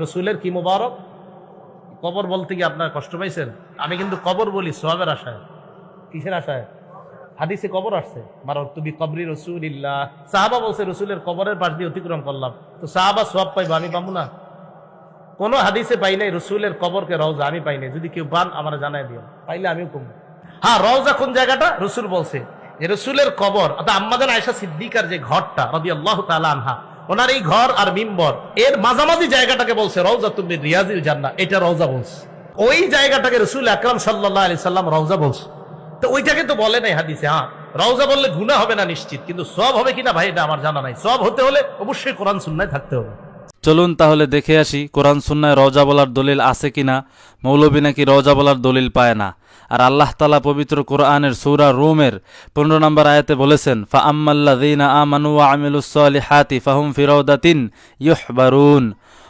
রসুলের কি মুবারক। কবর বলতে কি আপনার কষ্ট পাইছেন? আমি কিন্তু কবর বলি সওয়াবের আশায়। কিসের আশায়? হাদিসে কবর আসছে, মারতুবি কবরি রাসূলিল্লাহ। সাহাবা বলছে রসুলের কবরের পাশ দিয়ে অতিক্রম করলাম, তো সাহাবা সওয়াব পাইবো, আমি পাবো না? কোন হাদিসে পাই নাই রসুলের কবরকে রওজা, আমি পাই নাই। যদি কেউ পান আমার জানাই দিও, পাইলে আমিও কমবো। হ্যাঁ, রওজা কোন জায়গাটা? রসুল বলছে যে রসুলের কবর অর্থাৎ আম্মাজান আয়েশা সিদ্দিকার যে ঘরটা রাদিয়াল্লাহু তাআলা আনহা, ওনার এই ঘর আর মিম্বর এর মাঝামাঝি জায়গাটাকে বলছে রওজাতুম মিন রিয়াজিল জান্নাহ। এটা রওজা বলছে, ওই জায়গাটাকে রাসূল আকরাম সাল্লাল্লাহু আলাইহি সাল্লাম রওজা বলছে। তো ওইটাকে তো বলে নাই হাদিসে। হ্যাঁ, রওজা বললে গুনাহ হবে না নিশ্চিত, কিন্তু সওয়াব হবে কিনা ভাই এটা আমার জানা নাই। সওয়াব হতে হলে অবশ্যই কোরআন সুন্নাহয় থাকতে হবে। চলুন তাহলে দেখে আসি কোরআন সুন্নায় রওজা বলার দলিল আছে কিনা। মৌলবী নাকি রওজা বলার দলিল পায় না। আর আল্লাহ তাআলা পবিত্র কোরআনের সূরা রুমের 15 নম্বর আয়াতে বলেছেন, ফা আম্মাল্লাযীনা আমানু ওয়া আমিলুস সলিহাতি ফাহুম ফি রাউদাতিন ইউহবারুন।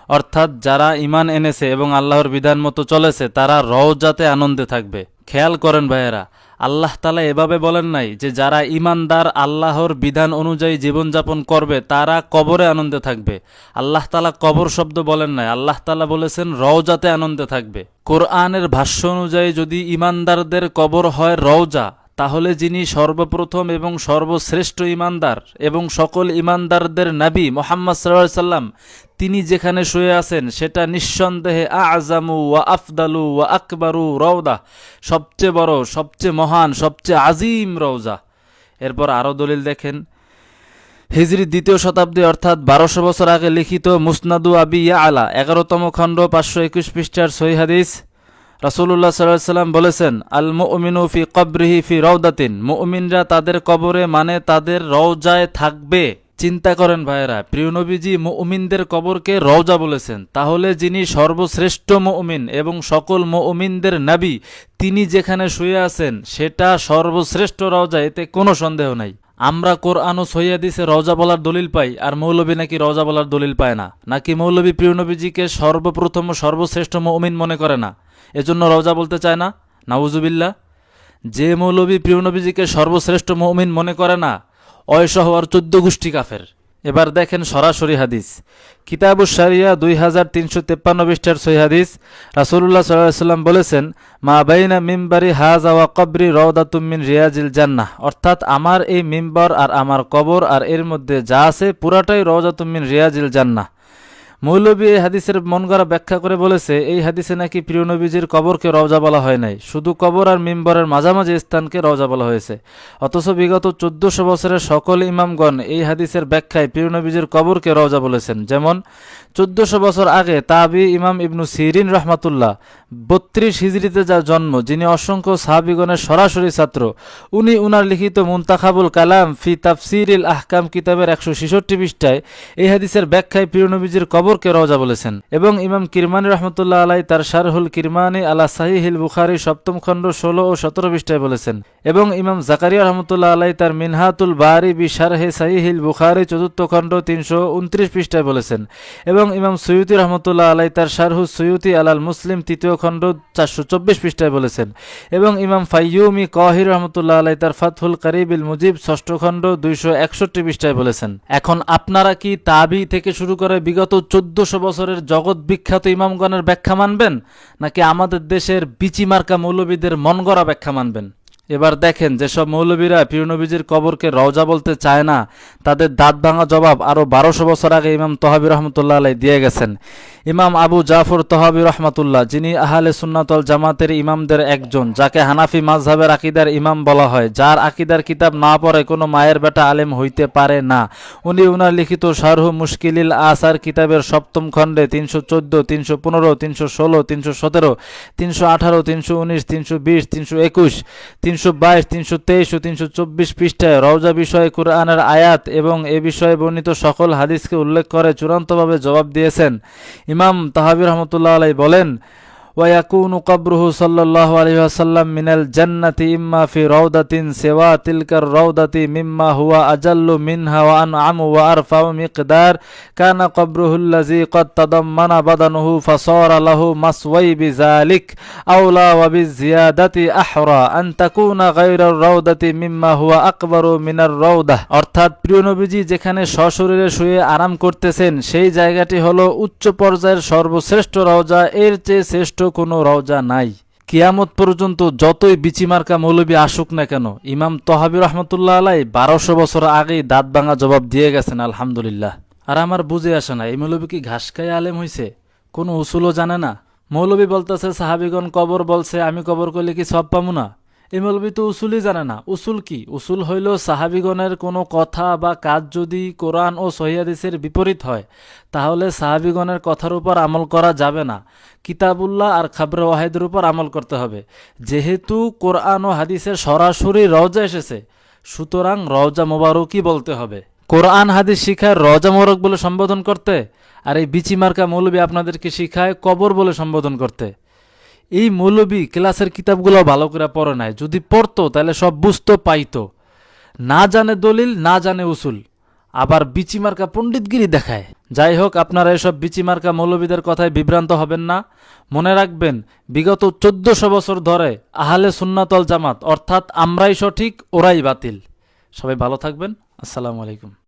অর্থাৎ যারা ঈমান এনেছে এবং আল্লাহর বিধান মতো চলেছে তারা রওজাতে আনন্দে থাকবে। খেয়াল করেন ভাইয়েরা, আল্লাহ তাআলা এভাবে বলেন নাই যে যারা ঈমানদার আল্লাহর বিধান অনুযায়ী জীবনযাপন করবে তারা কবরে আনন্দে থাকবে। আল্লাহ তাআলা কবর শব্দ বলেন নাই, আল্লাহ তাআলা বলেছেন রওজাতে আনন্দে থাকবে। কোরআনের ভাষ্য অনুযায়ী যদি ঈমানদারদের কবর হয় রওজা, তাহলে যিনি সর্বপ্রথম এবং সর্বশ্রেষ্ঠ ঈমানদার এবং সকল ঈমানদারদের নবী মুহাম্মদ সাল্লাল্লাহু আলাইহি সাল্লাম তিনি যেখানে শুয়ে আছেন সেটা নিঃসন্দেহে আ'জামু ওয়া আফদালু ওয়া আকবারু রওদা, সবচেয়ে বড়, সবচেয়ে মহান, সবচেয়ে আজিম রওজা। এরপর আরও দলিল দেখেন, হিজরি 2য় শতাব্দী অর্থাৎ 1200 বছর আগে লিখিত মুসনাদু আবি ইয়ালা 11তম খণ্ড 521 পৃষ্ঠার সহিহ হাদিস, রাসূলুল্লাহ সাল্লাল্লাহু আলাইহি সাল্লাম বলেছেন, আল মুমিনু ফি কবরিহি ফি রাউদাতিন, মুমিনরা তাদের কবরে মানে তাদের রওজায় থাকবে। চিন্তা করেন ভাইয়েরা, প্রিয় নবীজি মুমিনদের কবরকে রওজা বলেছেন, তাহলে যিনি সর্বশ্রেষ্ঠ মুমিন এবং সকল মুমিনদের নবী তিনি যেখানে শুয়ে আছেন সেটা সর্বশ্রেষ্ঠ রওজা, এতে কোনো সন্দেহ নাই। আমরা কোরআন ও সহিহ হাদিসে রওজা বলার দলিল পাই, আর মৌলবী নাকি রওজা বলার দলিল পায় না। নাকি মৌলবী প্রিয় নবীজিকে সর্বপ্রথম ও সর্বশ্রেষ্ঠ মুমিন মনে করে না, এজন্য রওজা বলতে চায় না? নাউজুবিল্লাহ। যে মৌলবী প্রিয় নবীজিকে সর্বশ্রেষ্ঠ মুমিন মনে করে না, অয়সহ আর 14 গোষ্ঠী কাফের। এবার দেখেন সরাসরি হাদিস, কিতাবুশ শরিয়া 2353 পৃষ্ঠার সহিহ হাদিস, রাসূলুল্লাহ সাল্লাল্লাহু আলাইহি সাল্লাম বলেছেন, মা বাইনা মিম্বারি হাযা ওয়া কবরি রাউদাতুম মিন রিয়াজিল জান্নাহ। অর্থাৎ আমার এই মিম্বার আর আমার কবর আর এর মধ্যে যা আছে পুরাটাই রাউদাতুম মিন রিয়াজিল জান্নাহ। মৌলবী এই হাদিসের মন গড়া ব্যাখ্যা করে বলেছে, এই হাদিসে নাকি প্রিয় নবীজির কবরকে রওজা বলা হয় নাই, শুধু কবর আর মিম্বরের মাঝামাঝি স্থানকে রওজা বলা হয়েছে। অথচ বিগত 1400 বছরের সকল ইমামগণ এই হাদিসের ব্যাখ্যায় প্রিয় নবীজির কবরকে রওজা বলেছেন। যেমন 1400 বছর আগে তাবি ইমাম ইবনু সিরিন রহমাতুল্লাহ, 32 হিজরিতে যার জন্ম, যিনি অসংখ্য সাহাবীগণের সরাসরি ছাত্র, উনি উনার লিখিত মুনতাখাবুল কালাম ফি তাফসিরিল আহকাম কিতাবের 166 পৃষ্ঠায় এই হাদিসের ব্যাখ্যায় প্রিয় নবীজির কবরকে রওজা বলেছেন। এবং ইমাম কিরমানি রহমতুল্লাহ আলাই তার শারহুল কিরমানি আলা সাহিহিল বুখারী 7ম খণ্ড 16 ও 17 পৃষ্ঠায় বলেছেন। এবং ইমাম জাকারিয়া রহমতুল্লাহ আলাই তার মিনহাতুল বারি বি শারহে সাহিহিল বুখারী 4th খণ্ড 329 পৃষ্ঠায় বলেছেন। এবং ইমাম সুয়ুতি রহমতুল্লাহ আলাই তার শারহু সুয়ুতি আলাল মুসলিম 3য় খণ্ড 424 পৃষ্ঠায় বলেছেন। এবং ইমাম ফাইয়ুমি কাহির রহমতুল্লাহ আলাই তার ফাতহুল কারিবিল মুজিব 6ষ্ঠ খণ্ড 261 পৃষ্ঠায় বলেছেন। এখন আপনারা কি তাবি থেকে শুরু করে বিগত 1400 বছরের জগৎ বিখ্যাত ইমামগণের ব্যাখ্যা মানবেন, নাকি আমাদের দেশের বিচিমার্কা মৌলবীদের মন গড়া ব্যাখ্যা মানবেন? এবার দেখেন, যেসব মৌলবীরা প্রিয় নবীজির কবরকে রওজা বলতে চায় না তাদের দাঁত ভাঙা জবাব আরও 1200 বছর আগে ইমাম তহাবি রহমতুল্লাহ আলাই দিয়ে গেছেন। ইমাম আবু জাফর তহাবি রহমতুল্লাহ, যিনি আহলে সুন্নাত ওয়াল জামাতের ইমামদের একজন, যাকে হানাফি মাযহাবের আকীদার ইমাম বলা হয়, যার আকীদার কিতাব না পড়ে কোনো মায়ের বেটা আলেম হইতে পারে না, উনি উনার লিখিত শারহু মুশকিলিল আসার কিতাবের 7ম খণ্ডে 314, 315, 316, 317, 318, 319, 320, 321, 322, 323 ও 324 পৃষ্ঠায় রওজা বিষয়ে কুরআনের আয়াত এবং এ বিষয়ে বর্ণিত সকল হাদিসকে উল্লেখ করে চূড়ান্তভাবে জবাব দিয়েছেন। ইমাম তাহাবি রহমতুল্লাহ আলাই বলেন, ويكون قبره صلى الله عليه وسلم من الجنة إما في روضة سوى تلك الروضة مما هو أجل منها وأنعم وأرفع مقدار كان قبره الذي قد تضمن بدنه فصار له مسوي بذلك أولى وبالزيادة أحرى أن تكون غير الروضة مما هو أكبر من الروضة অর্থাৎ প্রিয় নবীজি যেখানে সশরীরে শুয়ে আরাম করতেছেন সেই জায়গাটি হলো উচ্চ পর্যায়ের সর্বশ্রেষ্ঠ রওজা, এর চেয়ে শ্রেষ্ঠ কোনো রওজা নাই। কিয়ামত পর্যন্ত যতই বিচিমার্কা মৌলবী আসুক না কেন, ইমাম তহাবী রহমতুল্লাহ আলাই 1200 বছর আগেই দাঁত ভাঙা জবাব দিয়ে গেছেন আলহামদুলিল্লাহ। আর আমার বুঝে আসে না, এই মৌলবী কি ঘাস খায় আলেম হইছে, কোনো উসুলও জানে না। মৌলবী বলতেছে সাহাবিগণ কবর বলছে, আমি কবর করলে কি সব পামু না? এই মৌলবী তো উসুলই জানে না। উসুল কি? উসুল হইল সাহাবিগণের কোনো কথা বা কাজ যদি কোরআন ও সহিহ হাদিসের বিপরীত হয় তাহলে সাহাবিগণের কথার উপর আমল করা যাবে না, কিতাবুল্লাহ আর খাবরে ওয়াহিদের উপর আমল করতে হবে। যেহেতু কোরআন ও হাদিসের সরাসরি রওজা এসেছে, সুতরাং রওজা মোবারকই বলতে হবে। কোরআন হাদিস শিখায় রওজা মোবারক বলে সম্বোধন করতে, আর এই বিচিমার্কা মৌলবী আপনাদেরকে শিখায় কবর বলে সম্বোধন করতে। এই মৌলবী ক্লাসের কিতাবগুলো ভালো করে পড়ে নাই, যদি পড়তো তাহলে সব বুঝতো পাইতো। না জানে দলিল, না জানে উসুল, আবার বিচিমার্কা পণ্ডিতগিরি দেখায়। যাই হোক, আপনারা এসব বিচিমার্কা মৌলবীদের কথায় বিভ্রান্ত হবেন না। মনে রাখবেন, বিগত 1400 বছর ধরে আহলে সুন্নাত ওয়াল জামাত অর্থাৎ আমরাই সঠিক, ওরাই বাতিল। সবাই ভালো থাকবেন। আসসালামু আলাইকুম।